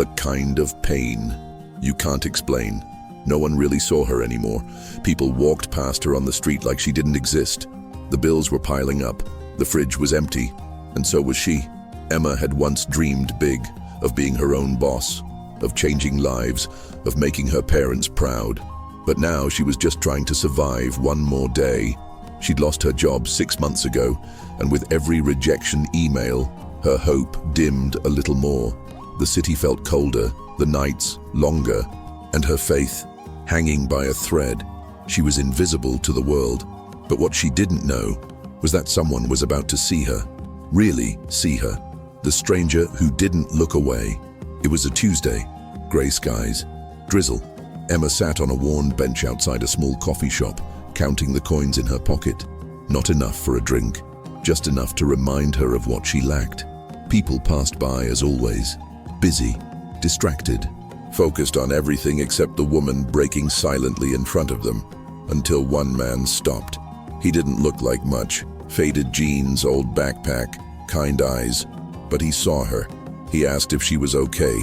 the kind of pain you can't explain. No one really saw her anymore. People walked past her on the street like she didn't exist. The bills were piling up. The fridge was empty, and so was she. Emma had once dreamed big, of being her own boss, of changing lives, of making her parents proud. But now she was just trying to survive one more day. She'd lost her job 6 months ago, and with every rejection email, her hope dimmed a little more. The city felt colder, the nights longer, and her faith hanging by a thread. She was invisible to the world, but what she didn't know was that someone was about to see her, really see her. The stranger who didn't look away. It was a Tuesday, grey skies, drizzle. Emma sat on a worn bench outside a small coffee shop, counting the coins in her pocket. Not enough for a drink, just enough to remind her of what she lacked. People passed by as always, busy, distracted, focused on everything except the woman breaking silently in front of them, until one man stopped. He didn't look like much, faded jeans, old backpack, kind eyes, but he saw her. He asked if she was okay,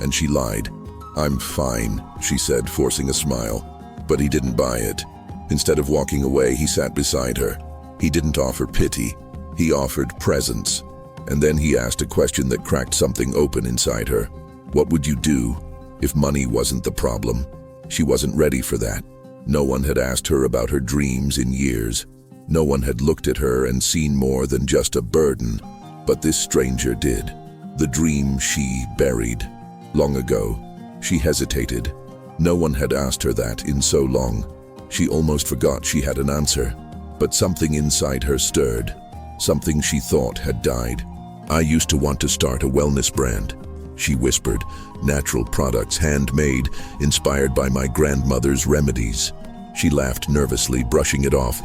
and she lied. "I'm fine," she said, forcing a smile. But he didn't buy it. Instead of walking away, he sat beside her. He didn't offer pity. He offered presence. And then he asked a question that cracked something open inside her. What would you do if money wasn't the problem? She wasn't ready for that. No one had asked her about her dreams in years. No one had looked at her and seen more than just a burden. But this stranger did. The dream she buried long ago. She hesitated. No one had asked her that in so long. She almost forgot she had an answer. But something inside her stirred. Something she thought had died. "I used to want to start a wellness brand," she whispered. "Natural products, handmade, inspired by my grandmother's remedies." She laughed nervously, brushing it off.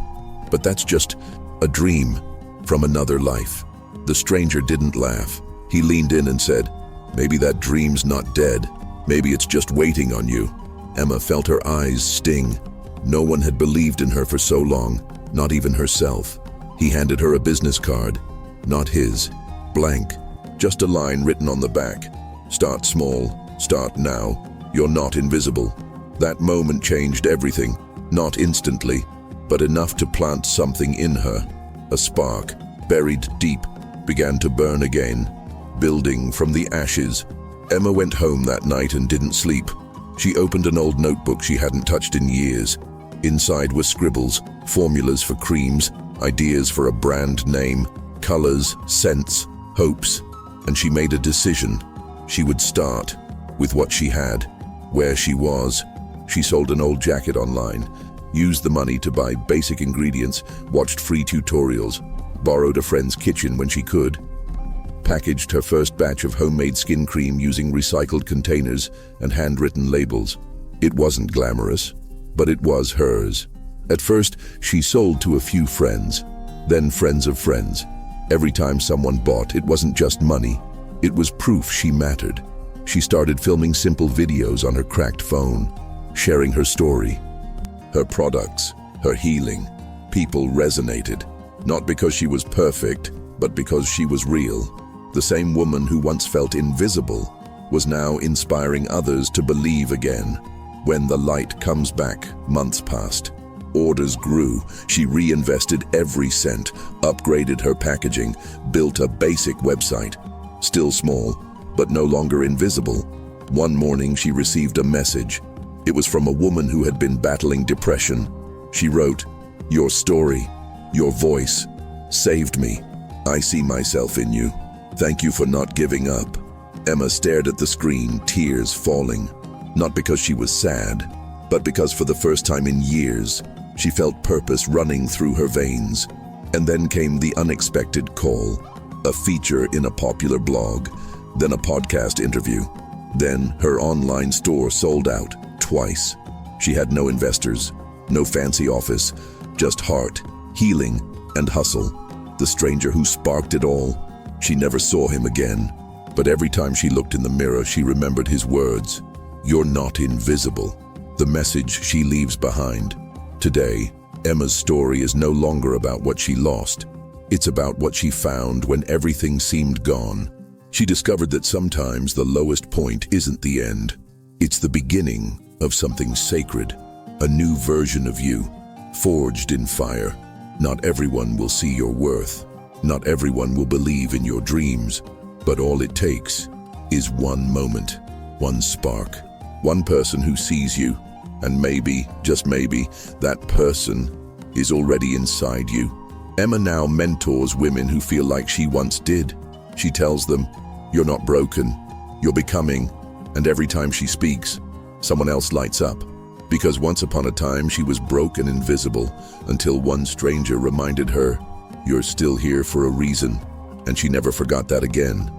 "But that's just a dream from another life." The stranger didn't laugh. He leaned in and said, "Maybe that dream's not dead. Maybe it's just waiting on you." Emma felt her eyes sting. No one had believed in her for so long, not even herself. He handed her a business card, not his, blank, just a line written on the back. "Start small, start now. You're not invisible." That moment changed everything, not instantly, but enough to plant something in her. A spark, buried deep, began to burn again, building from the ashes. Emma went home that night and didn't sleep. She opened an old notebook she hadn't touched in years. Inside were scribbles, formulas for creams, ideas for a brand name, colors, scents, hopes, and she made a decision. She would start with what she had, where she was. She sold an old jacket online, used the money to buy basic ingredients, watched free tutorials, borrowed a friend's kitchen when she could, packaged her first batch of homemade skin cream using recycled containers and handwritten labels. It wasn't glamorous, but it was hers. At first, she sold to a few friends, then friends of friends. Every time someone bought, it wasn't just money. It was proof she mattered. She started filming simple videos on her cracked phone, sharing her story, her products, her healing. People resonated, not because she was perfect, but because she was real. The same woman who once felt invisible was now inspiring others to believe again. When the light comes back, months passed. Orders grew. She reinvested every cent, upgraded her packaging, built a basic website. Still small, but no longer invisible. One morning she received a message. It was from a woman who had been battling depression. She wrote, "Your story, your voice, saved me. I see myself in you. Thank you for not giving up." Emma stared at the screen, tears falling. Not because she was sad, but because for the first time in years, she felt purpose running through her veins. And then came the unexpected call, a feature in a popular blog, then a podcast interview. Then her online store sold out twice. She had no investors, no fancy office, just heart, healing, and hustle. The stranger who sparked it all, she never saw him again. But every time she looked in the mirror, she remembered his words. "You're not invisible." The message she leaves behind. Today, Emma's story is no longer about what she lost. It's about what she found when everything seemed gone. She discovered that sometimes the lowest point isn't the end. It's the beginning of something sacred, a new version of you, forged in fire. Not everyone will see your worth. Not everyone will believe in your dreams. But all it takes is one moment, one spark, one person who sees you. And maybe, just maybe, that person is already inside you. Emma now mentors women who feel like she once did. She tells them, "You're not broken, you're becoming." And every time she speaks, someone else lights up. Because once upon a time she was broken and invisible, until one stranger reminded her, "You're still here for a reason." And she never forgot that again.